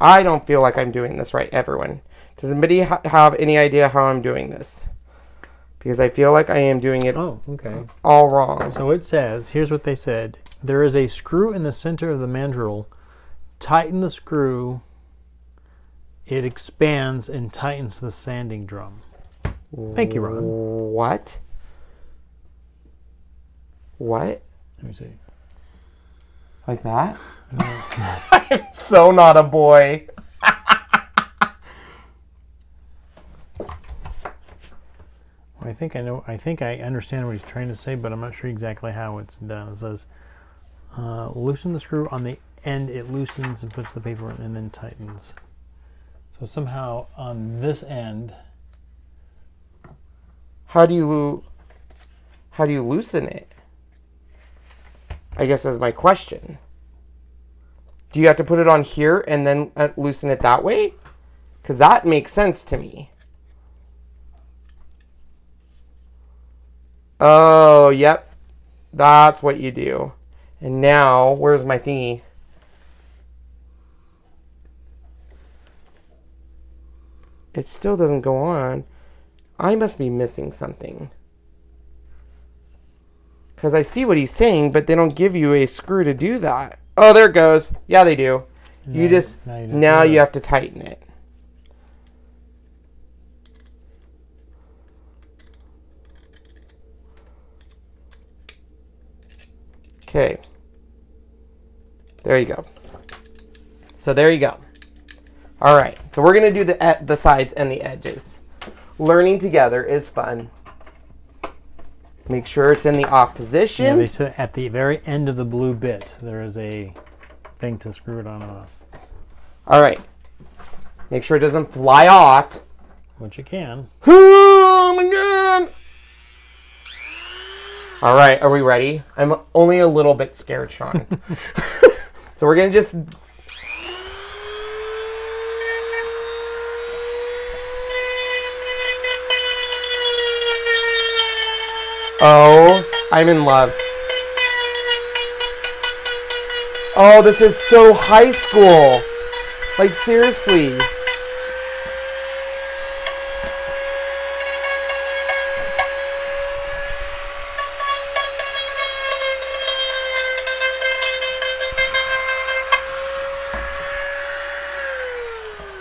I don't feel like I'm doing this right, everyone. Does anybody have any idea how I'm doing this? Because I feel like I am doing it all wrong. So it says, here's what they said. There is a screw in the center of the mandrel. Tighten the screw. It expands and tightens the sanding drum. Thank you, Ron. What? What? Let me see. Like that? I'm so not a boy. I think I know. I think I understand what he's trying to say, but I'm not sure exactly how it's done. It says, loosen the screw on the end. It loosens and puts the paper in and then tightens. So somehow on this end. How do you loosen it? I guess that's my question. Do you have to put it on here and then loosen it that way? Because that makes sense to me. Oh, yep. That's what you do. And now, where's my thingy? It still doesn't go on. I must be missing something. Because I see what he's saying, but they don't give you a screw to do that. Oh, there it goes. Yeah, they do. Now you have to tighten it. Okay. There you go. So there you go. All right. So we're going to do the sides and the edges. Learning together is fun. Make sure it's in the off position. Yeah, they said at the very end of the blue bit, there is a thing to screw it on and off. All right. Make sure it doesn't fly off. Which it can. Oh my God. All right. Are we ready? I'm only a little bit scared, Sean. So we're going to just... Oh, I'm in love. Oh, this is so high school. Like, seriously.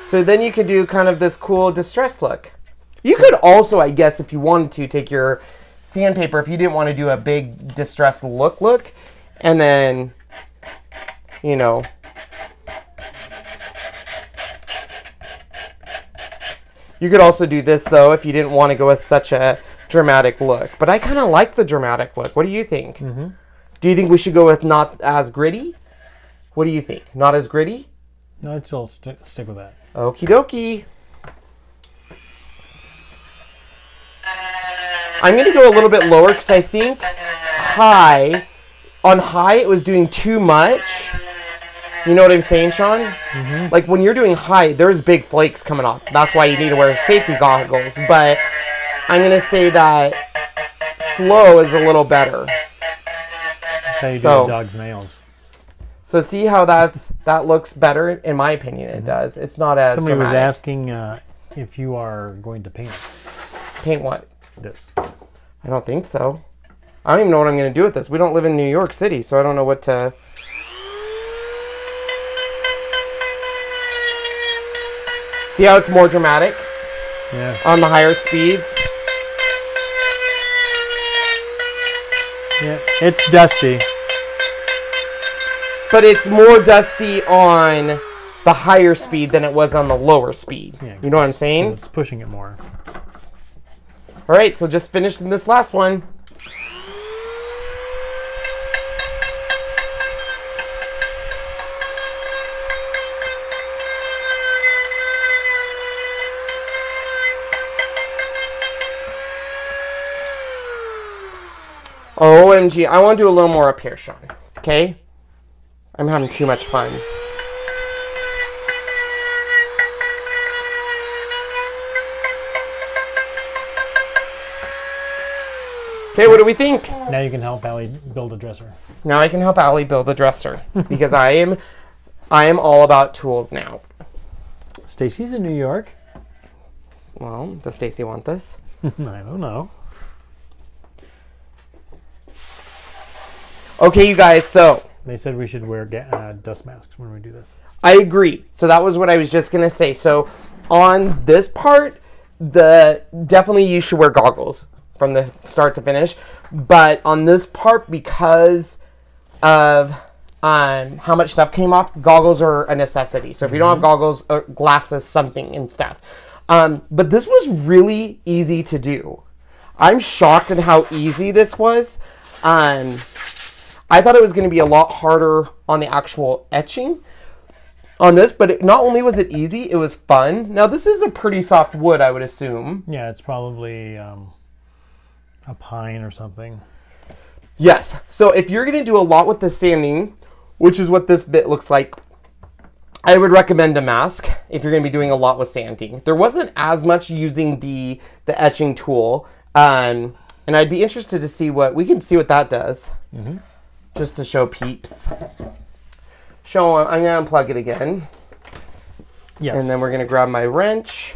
So then you could do kind of this cool distress look. You could also, I guess, if you wanted to, take your sandpaper, if you didn't want to do a big distress look, and then, you know, You could also do this, though, if you didn't want to go with such a dramatic look. But I kind of like the dramatic look. What do you think? Mm-hmm. Do you think we should go with not as gritty? What do you think? Not as gritty? No, I'd still stick with that. Okie dokie. I'm going to go a little bit lower because I think on high it was doing too much. You know what I'm saying, Sean? Mm-hmm. Like when you're doing high, there's big flakes coming off. That's why you need to wear safety goggles. But I'm going to say that slow is a little better. That's how you do a dog's nails. So see how that looks better? In my opinion, it does. It's not as Somebody dramatic. was asking if you are going to paint. Paint what? This. I don't think so. I don't even know what I'm going to do with this. We don't live in New York City, so I don't know what to... See how it's more dramatic? Yeah. On the higher speeds? Yeah, it's dusty. But it's more dusty on the higher speed than it was on the lower speed. Yeah, you know what I'm saying? It's pushing it more. All right, so just finishing this last one. OMG, I want to do a little more up here, Sean. Okay? I'm having too much fun. Okay, what do we think? Now you can help Allie build a dresser. Now I can help Allie build a dresser because I am all about tools now. Stacy's in New York. Well, does Stacy want this? I don't know. Okay, you guys, so They said we should wear dust masks when we do this. I agree. So that was what I was just going to say. So on this part, definitely you should wear goggles from the start to finish. But on this part, because of how much stuff came off, goggles are a necessity. So if you don't have goggles, glasses, something and stuff. But this was really easy to do. I'm shocked at how easy this was. I thought it was going to be a lot harder on the actual etching on this, but not only was it easy, it was fun. Now, this is a pretty soft wood, I would assume. Yeah, it's probably a pine or something. Yes. So if you're going to do a lot with the sanding, which is what this bit looks like, I would recommend a mask if you're going to be doing a lot with sanding. There wasn't as much using the etching tool, and I'd be interested to see what that does. Mm-hmm. Just to show peeps. I'm going to unplug it again. Yes. And then we're going to grab my wrench.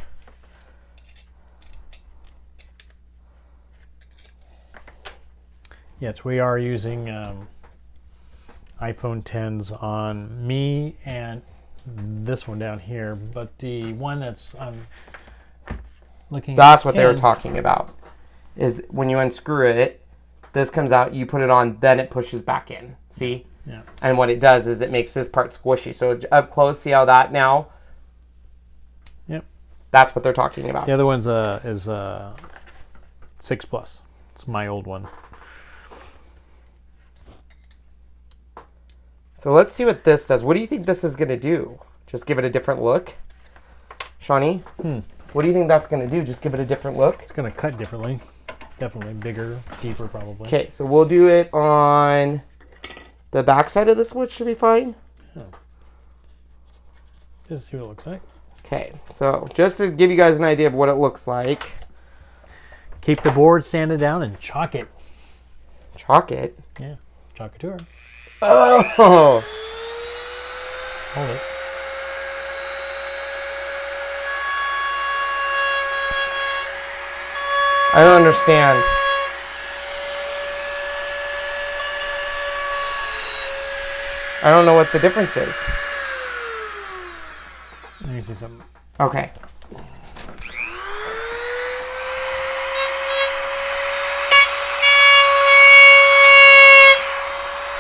Yes, we are using iPhone 10s on me and this one down here, but the one that's looking at That's what they were talking about. Is when you unscrew it, this comes out, you put it on, then it pushes back in. See? Yeah. And what it does is it makes this part squishy. So up close, see how that now? Yep. That's what they're talking about. The other one's is 6 Plus. It's my old one. So let's see what this does. What do you think this is going to do? Just give it a different look? Shawnee? What do you think that's going to do? Just give it a different look? It's going to cut differently. Definitely bigger, deeper probably. Okay, so we'll do it on the back side of this wood. Should be fine. Yeah. Just see what it looks like. Okay, so just to give you guys an idea of what it looks like. Keep the board sanded down and chalk it. Chalk it? Yeah, chalkatura. Oh! Hold it. I don't understand. I don't know what the difference is. Let me see something. Okay.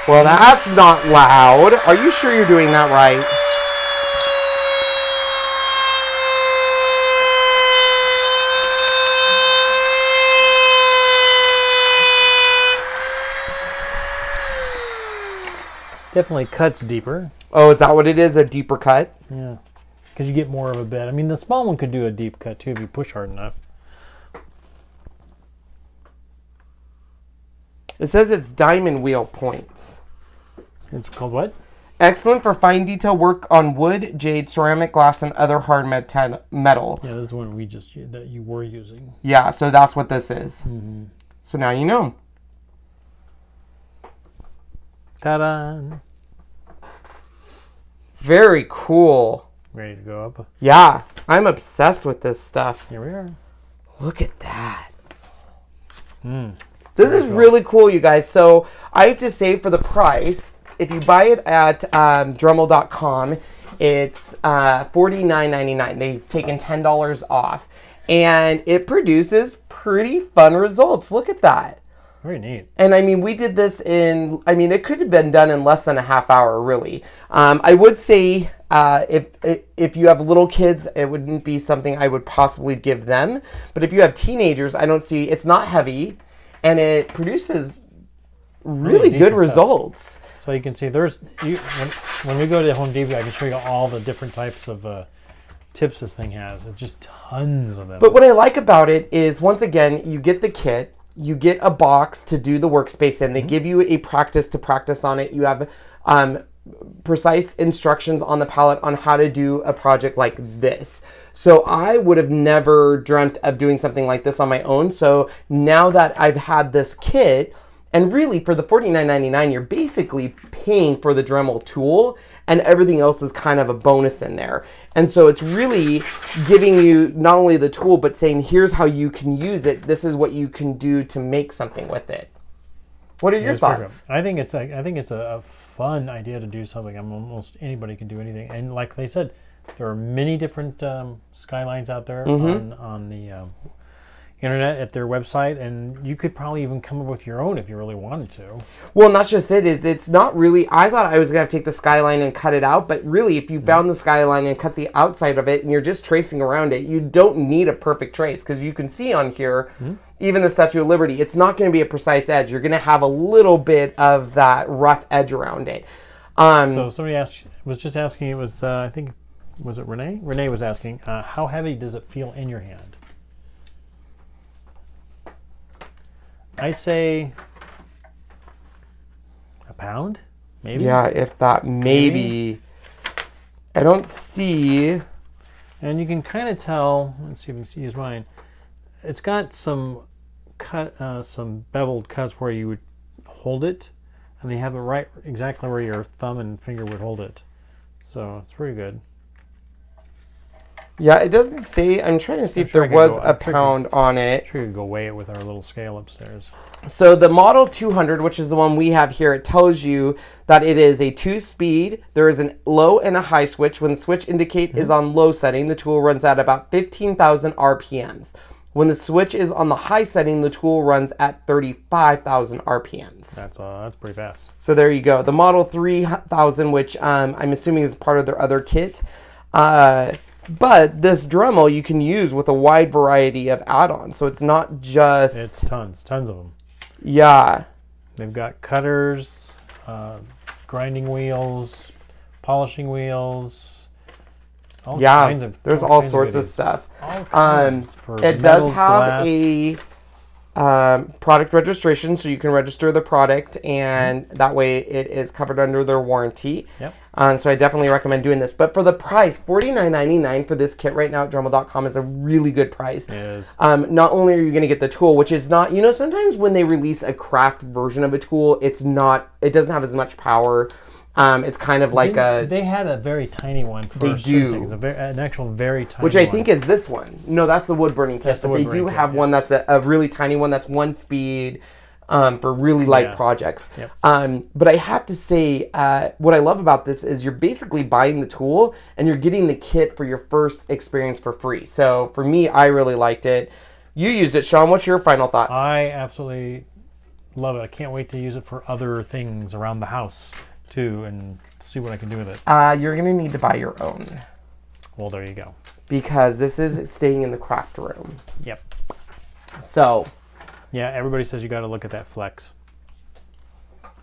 Well, that's not loud. Are you sure you're doing that right? definitely cuts deeper. Oh, is that what it is? A deeper cut? Yeah, because you get more of a bed. I mean, the small one could do a deep cut too if you push hard enough. It says it's diamond wheel points. It's called what? Excellent for fine detail work on wood, jade, ceramic, glass, and other hard metal. Yeah, this is the one that you were using. Yeah, so that's what this is. Mm-hmm. So now you know. Ta-da! Very cool. Ready to go up? Yeah, I'm obsessed with this stuff. Here we are. Look at that. Mm. This is really cool, you guys. So I have to say, for the price, if you buy it at Dremel.com, it's $49.99. They've taken $10 off, and it produces pretty fun results. Look at that. Very neat. And I mean, we did this in, I mean, it could have been done in less than a half hour, really. I would say if you have little kids, it wouldn't be something I would possibly give them. But if you have teenagers, I don't see, it's not heavy, and it produces really good results. So you can see there's, when we go to Home Depot, I can show you all the different types of tips this thing has. It's just tons of them. But what I like about it is, once again, you get the kit, you get a box to do the workspace in. They give you a practice to practice on it. You have precise instructions on the palette on how to do a project like this. So I would have never dreamt of doing something like this on my own. So now that I've had this kit, and really for the $49.99, you're basically paying for the Dremel tool, and everything else is kind of a bonus in there. And so it's really giving you not only the tool, but saying, here's how you can use it. This is what you can do to make something with it. What are your thoughts? I think it's a fun idea to do something. Almost anybody can do anything. And like they said, there are many different Skylines out there on the internet at their website, and you could probably even come up with your own if you really wanted to. Well, and that's just it. It's not really, I thought I was going to take the Skyline and cut it out, but really if you found the Skyline and cut the outside of it and you're just tracing around it, you don't need a perfect trace, because you can see on here, even the Statue of Liberty, it's not going to be a precise edge. You're going to have a little bit of that rough edge around it. So somebody was just asking, it was, I think, was it Renee? Renee was asking, how heavy does it feel in your hand? I'd say a pound, maybe. Yeah, if that, maybe. I don't see. And you can kind of tell. Let's see if we can use mine. It's got some some beveled cuts where you would hold it, and they have it right exactly where your thumb and finger would hold it. So it's pretty good. Yeah, it doesn't say. I'm trying to see if there was a pound on it. I'm sure you could go weigh it with our little scale upstairs. So the Model 200, which is the one we have here, it tells you that it is a 2-speed. There is a low and a high switch. When the switch indicate is on low setting, the tool runs at about 15,000 RPMs. When the switch is on the high setting, the tool runs at 35,000 RPMs. That's pretty fast. So there you go. The Model 3000, which I'm assuming is part of their other kit. But this Dremel you can use with a wide variety of add-ons. So it's not just... It's tons of them. Yeah. They've got cutters, grinding wheels, polishing wheels. There's all sorts of stuff. It does have a product registration, so you can register the product, and that way it is covered under their warranty. Yep. So I definitely recommend doing this. But for the price, $49.99 for this kit right now at Dremel.com is a really good price. It is. Not only are you going to get the tool, which is not, you know, sometimes when they release a craft version of a tool, it doesn't have as much power. It's kind of like they had a very tiny one. They do. An actual very tiny one. Which I think is this one. No, that's the wood burning kit. But they do have one that's a really tiny one that's 1 speed for really light projects. Yep. But I have to say, what I love about this is you're basically buying the tool and you're getting the kit for your first experience for free. So for me, I really liked it. You used it, Sean. What's your final thoughts? I absolutely love it. I can't wait to use it for other things around the house too, and see what I can do with it. You're gonna need to buy your own. Well, there you go. Because this is staying in the craft room. Yep. So. Yeah, everybody says you got to look at that flex.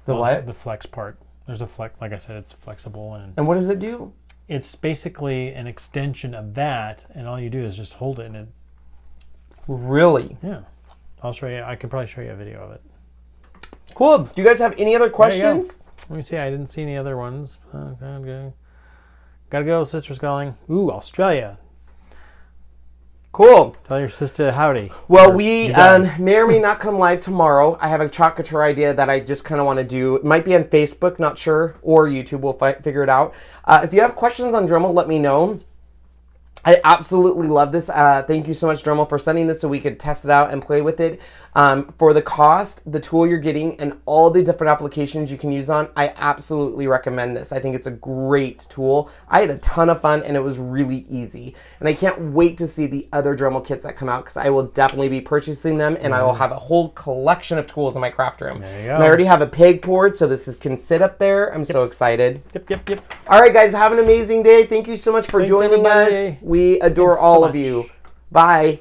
The what? The flex part. There's a like I said, it's flexible, And what does it do? It's basically an extension of that, and all you do is just hold it and it. Really? Yeah. I'll show you. I can probably show you a video of it. Cool. Do you guys have any other questions? Let me see. I didn't see any other ones. Gotta go, sister Sculling. Ooh, Australia. Cool. Tell your sister howdy. Well, we may or may not come live tomorrow. I have a chalk couture idea that I just kind of want to do. It might be on Facebook, not sure, or YouTube. We'll figure it out. If you have questions on Dremel, let me know. I absolutely love this. Thank you so much, Dremel, for sending this so we could test it out and play with it. For the cost, the tool you're getting, and all the different applications you can use on, I absolutely recommend this. I think it's a great tool. I had a ton of fun, and it was really easy. And I can't wait to see the other Dremel kits that come out, because I will definitely be purchasing them, and I will have a whole collection of tools in my craft room. There you go. And I already have a pegboard, so this can sit up there. I'm so excited. Yep. All right, guys, have an amazing day. Thank you so much for joining us. We adore all of you. Bye.